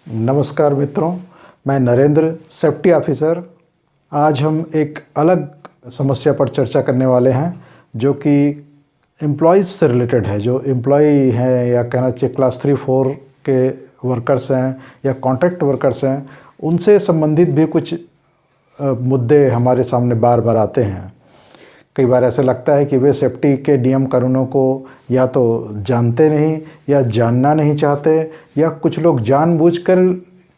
नमस्कार मित्रों, मैं नरेंद्र, सेफ्टी ऑफिसर। आज हम एक अलग समस्या पर चर्चा करने वाले हैं जो कि एम्प्लॉयज़ से रिलेटेड है। जो एम्प्लॉई हैं या कहना चाहिए क्लास 3-4 के वर्कर्स हैं या कॉन्ट्रैक्ट वर्कर्स हैं, उनसे संबंधित भी कुछ मुद्दे हमारे सामने बार बार आते हैं। कई बार ऐसा लगता है कि वे सेफ्टी के नियम कानूनों को या तो जानते नहीं या जानना नहीं चाहते, या कुछ लोग जानबूझकर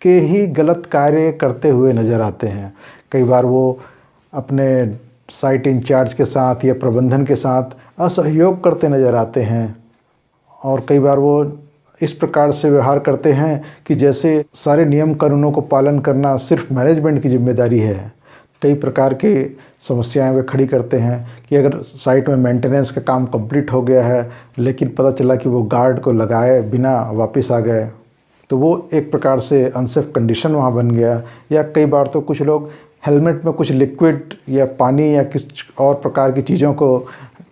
के ही गलत कार्य करते हुए नज़र आते हैं। कई बार वो अपने साइट इंचार्ज के साथ या प्रबंधन के साथ असहयोग करते नज़र आते हैं, और कई बार वो इस प्रकार से व्यवहार करते हैं कि जैसे सारे नियम कानूनों को पालन करना सिर्फ मैनेजमेंट की जिम्मेदारी है। कई प्रकार की समस्याएं वे खड़ी करते हैं कि अगर साइट में मेंटेनेंस का काम कंप्लीट हो गया है लेकिन पता चला कि वो गार्ड को लगाए बिना वापस आ गए, तो वो एक प्रकार से अनसेफ कंडीशन वहाँ बन गया। या कई बार तो कुछ लोग हेलमेट में कुछ लिक्विड या पानी या किस और प्रकार की चीज़ों को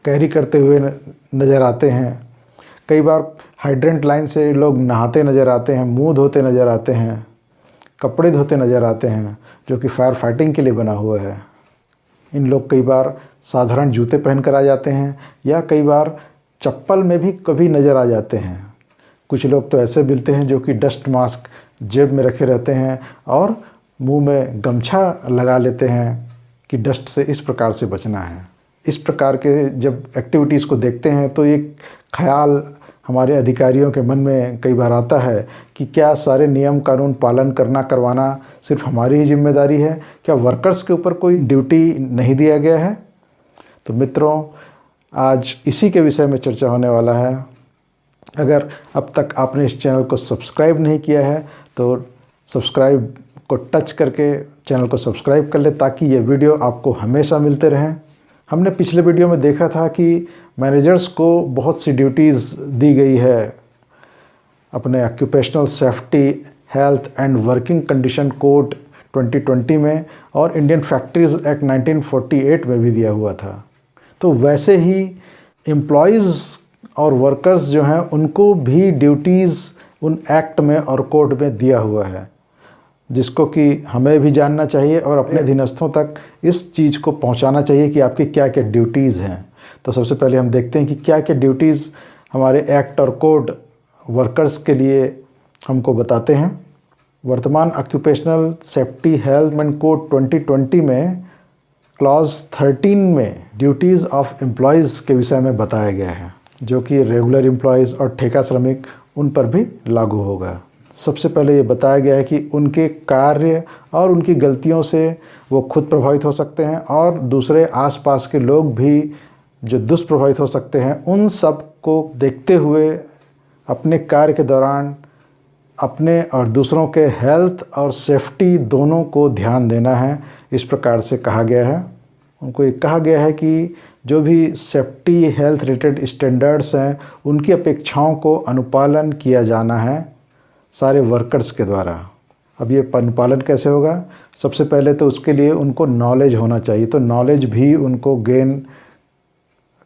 कैरी करते हुए नज़र आते हैं। कई बार हाइड्रेंट लाइन से लोग नहाते नज़र आते हैं, मुँह धोते नज़र आते हैं, कपड़े धोते नज़र आते हैं, जो कि फायर फाइटिंग के लिए बना हुआ है। इन लोग कई बार साधारण जूते पहन कर आ जाते हैं या कई बार चप्पल में भी कभी नज़र आ जाते हैं। कुछ लोग तो ऐसे मिलते हैं जो कि डस्ट मास्क जेब में रखे रहते हैं और मुंह में गमछा लगा लेते हैं कि डस्ट से इस प्रकार से बचना है। इस प्रकार के जब एक्टिविटीज़ को देखते हैं तो एक ख्याल हमारे अधिकारियों के मन में कई बार आता है कि क्या सारे नियम कानून पालन करवाना सिर्फ हमारी ही जिम्मेदारी है? क्या वर्कर्स के ऊपर कोई ड्यूटी नहीं दिया गया है? तो मित्रों, आज इसी के विषय में चर्चा होने वाला है। अगर अब तक आपने इस चैनल को सब्सक्राइब नहीं किया है तो सब्सक्राइब को टच करके चैनल को सब्सक्राइब कर ले, ताकि ये वीडियो आपको हमेशा मिलते रहें। हमने पिछले वीडियो में देखा था कि मैनेजर्स को बहुत सी ड्यूटीज़ दी गई है अपने occupational safety, health and working condition code 2020 में, और इंडियन फैक्ट्रीज़ एक्ट 1948 में भी दिया हुआ था। तो वैसे ही एम्प्लॉयज़ और वर्कर्स जो हैं उनको भी ड्यूटीज़ उन एक्ट में और कोड में दिया हुआ है, जिसको कि हमें भी जानना चाहिए और अपने अधीनस्थों तक इस चीज़ को पहुंचाना चाहिए कि आपकी क्या क्या ड्यूटीज़ हैं। तो सबसे पहले हम देखते हैं कि क्या क्या ड्यूटीज़ हमारे एक्ट और कोड वर्कर्स के लिए हमको बताते हैं। वर्तमान occupational safety health and code 2020 में क्लॉज 13 में ड्यूटीज़ ऑफ एम्प्लॉयज़ के विषय में बताया गया है, जो कि रेगुलर एम्प्लॉयज़ और ठेका श्रमिक उन पर भी लागू होगा। सबसे पहले ये बताया गया है कि उनके कार्य और उनकी गलतियों से वो खुद प्रभावित हो सकते हैं और दूसरे आसपास के लोग भी जो दुष्प्रभावित हो सकते हैं, उन सब को देखते हुए अपने कार्य के दौरान अपने और दूसरों के हेल्थ और सेफ्टी दोनों को ध्यान देना है। इस प्रकार से कहा गया है। उनको ये कहा गया है कि जो भी सेफ्टी हेल्थ रिलेटेड स्टैंडर्ड्स हैं, उनकी अपेक्षाओं को अनुपालन किया जाना है सारे वर्कर्स के द्वारा। अब ये अनुपालन कैसे होगा? सबसे पहले तो उसके लिए उनको नॉलेज होना चाहिए, तो नॉलेज भी उनको गेन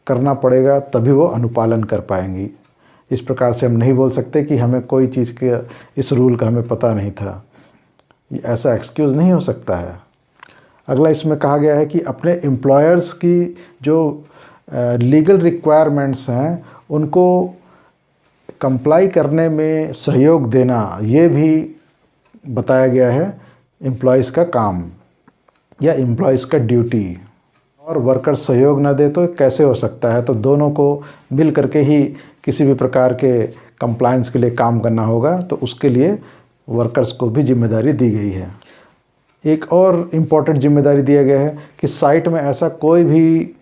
करना पड़ेगा, तभी वो अनुपालन कर पाएंगी। इस प्रकार से हम नहीं बोल सकते कि हमें कोई चीज़ के इस रूल का हमें पता नहीं था, ऐसा एक्सक्यूज़ नहीं हो सकता है। अगला इसमें कहा गया है कि अपने एम्प्लॉयर्स की जो लीगल रिक्वायरमेंट्स हैं उनको कंप्लाई करने में सहयोग देना, ये भी बताया गया है एम्प्लॉयज़ का काम या एम्प्लॉयज़ का ड्यूटी। और वर्कर सहयोग ना दे तो कैसे हो सकता है? तो दोनों को मिल करके ही किसी भी प्रकार के कंप्लायंस के लिए काम करना होगा, तो उसके लिए वर्कर्स को भी जिम्मेदारी दी गई है। एक और इम्पॉर्टेंट जिम्मेदारी दिया गया है कि साइट में ऐसा कोई भी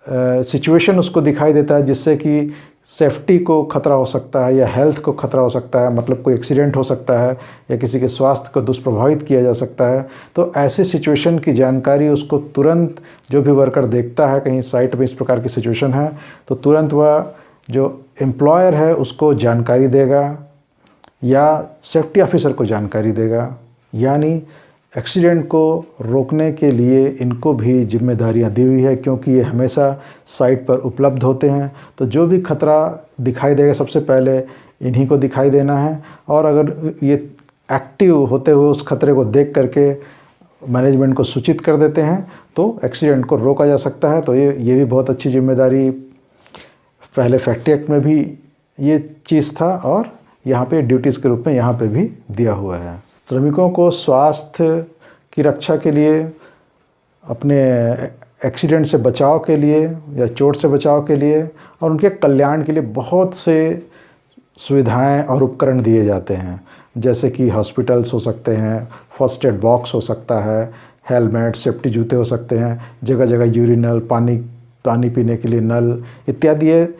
सिचुएशन उसको दिखाई देता है जिससे कि सेफ्टी को खतरा हो सकता है या हेल्थ को खतरा हो सकता है, मतलब कोई एक्सीडेंट हो सकता है या किसी के स्वास्थ्य को दुष्प्रभावित किया जा सकता है, तो ऐसे सिचुएशन की जानकारी उसको तुरंत जो भी वर्कर देखता है कहीं साइट में इस प्रकार की सिचुएशन है, तो तुरंत वह जो एम्प्लॉयर है उसको जानकारी देगा या सेफ्टी ऑफिसर को जानकारी देगा। यानी एक्सीडेंट को रोकने के लिए इनको भी जिम्मेदारियां दी हुई है, क्योंकि ये हमेशा साइट पर उपलब्ध होते हैं। तो जो भी खतरा दिखाई देगा सबसे पहले इन्हीं को दिखाई देना है, और अगर ये एक्टिव होते हुए उस खतरे को देख करके मैनेजमेंट को सूचित कर देते हैं तो एक्सीडेंट को रोका जा सकता है। तो ये भी बहुत अच्छी जिम्मेदारी पहले फैक्ट्री एक्ट में भी ये चीज़ था और यहाँ पे ड्यूटीज़ के रूप में यहाँ पे भी दिया हुआ है। श्रमिकों को स्वास्थ्य की रक्षा के लिए, अपने एक्सीडेंट से बचाव के लिए या चोट से बचाव के लिए और उनके कल्याण के लिए बहुत से सुविधाएं और उपकरण दिए जाते हैं, जैसे कि हॉस्पिटल्स हो सकते हैं, फर्स्ट एड बॉक्स हो सकता है, हेलमेट, सेफ्टी जूते हो सकते हैं, जगह जगह यूरिनल, पानी पीने के लिए नल इत्यादि ये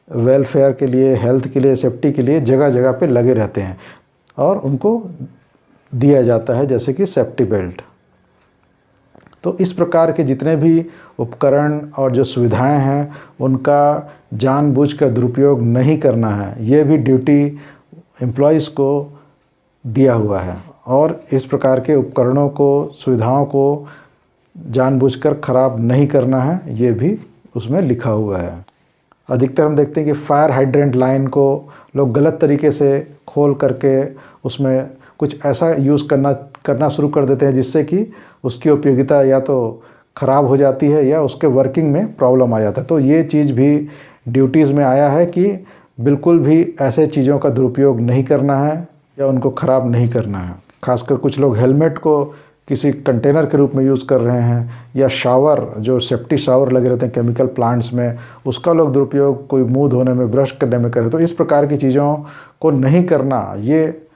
वेलफेयर के लिए, हेल्थ के लिए, सेफ्टी के लिए जगह जगह पे लगे रहते हैं और उनको दिया जाता है, जैसे कि सेफ्टी बेल्ट। तो इस प्रकार के जितने भी उपकरण और जो सुविधाएं हैं उनका जानबूझकर दुरुपयोग नहीं करना है, ये भी ड्यूटी एम्प्लॉइज़ को दिया हुआ है। और इस प्रकार के उपकरणों को, सुविधाओं को जानबूझकर ख़राब नहीं करना है, ये भी उसमें लिखा हुआ है। अधिकतर हम देखते हैं कि फायर हाइड्रेंट लाइन को लोग गलत तरीके से खोल करके उसमें कुछ ऐसा यूज़ करना शुरू कर देते हैं जिससे कि उसकी उपयोगिता या तो ख़राब हो जाती है या उसके वर्किंग में प्रॉब्लम आ जाता है। तो ये चीज़ भी ड्यूटीज़ में आया है कि बिल्कुल भी ऐसे चीज़ों का दुरुपयोग नहीं करना है या उनको ख़राब नहीं करना है। खासकर कुछ लोग हेलमेट को किसी कंटेनर के रूप में यूज़ कर रहे हैं या शावर, जो सेफ्टी शावर लगे रहते हैं केमिकल प्लांट्स में, उसका लोग दुरुपयोग कोई मुंह धोने में, ब्रश करने में करें। तो इस प्रकार की चीज़ों को नहीं करना, ये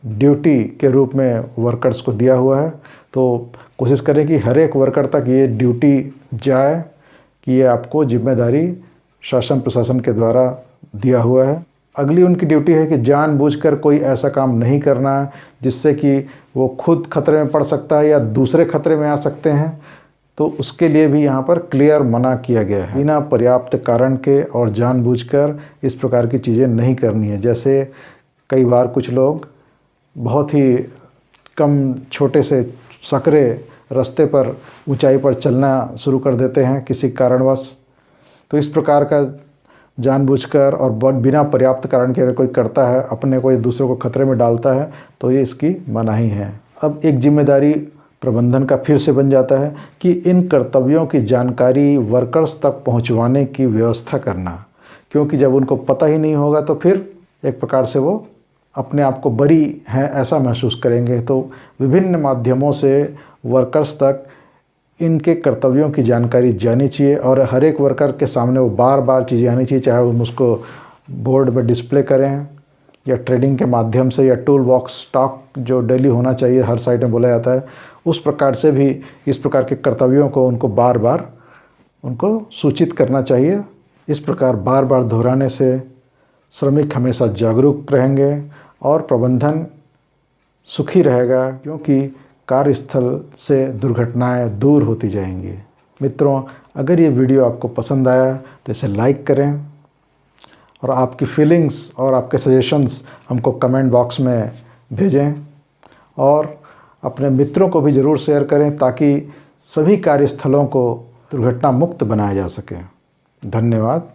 ड्यूटी के रूप में वर्कर्स को दिया हुआ है। तो कोशिश करें कि हर एक वर्कर तक ये ड्यूटी जाए कि ये आपको जिम्मेदारी शासन प्रशासन के द्वारा दिया हुआ है। अगली उनकी ड्यूटी है कि जानबूझकर कोई ऐसा काम नहीं करना है जिससे कि वो खुद खतरे में पड़ सकता है या दूसरे खतरे में आ सकते हैं। तो उसके लिए भी यहाँ पर क्लियर मना किया गया है। बिना पर्याप्त कारण के और जानबूझकर इस प्रकार की चीज़ें नहीं करनी है। जैसे कई बार कुछ लोग बहुत ही कम छोटे से सकरे रास्ते पर ऊंचाई पर चलना शुरू कर देते हैं किसी कारणवश। तो इस प्रकार का जानबूझकर और बिना पर्याप्त कारण के अगर कोई करता है, अपने को या दूसरों को खतरे में डालता है, तो ये इसकी मनाही है। अब एक जिम्मेदारी प्रबंधन का फिर से बन जाता है कि इन कर्तव्यों की जानकारी वर्कर्स तक पहुंचवाने की व्यवस्था करना, क्योंकि जब उनको पता ही नहीं होगा तो फिर एक प्रकार से वो अपने आप को बरी हैं ऐसा महसूस करेंगे। तो विभिन्न माध्यमों से वर्कर्स तक इनके कर्तव्यों की जानकारी जानी चाहिए और हर एक वर्कर के सामने वो बार बार चीज़ें आनी चाहिए, चाहे वो उसको बोर्ड पर डिस्प्ले करें या ट्रेडिंग के माध्यम से या टूल बॉक्स स्टॉक जो डेली होना चाहिए हर साइड में बोला जाता है, उस प्रकार से भी इस प्रकार के कर्तव्यों को उनको बार बार उनको सूचित करना चाहिए। इस प्रकार बार बार दोहराने से श्रमिक हमेशा जागरूक रहेंगे और प्रबंधन सुखी रहेगा, क्योंकि कार्यस्थल से दुर्घटनाएं दूर होती जाएंगी। मित्रों, अगर ये वीडियो आपको पसंद आया तो इसे लाइक करें और आपकी फीलिंग्स और आपके सजेशंस हमको कमेंट बॉक्स में भेजें और अपने मित्रों को भी ज़रूर शेयर करें ताकि सभी कार्यस्थलों को दुर्घटना मुक्त बनाया जा सके। धन्यवाद।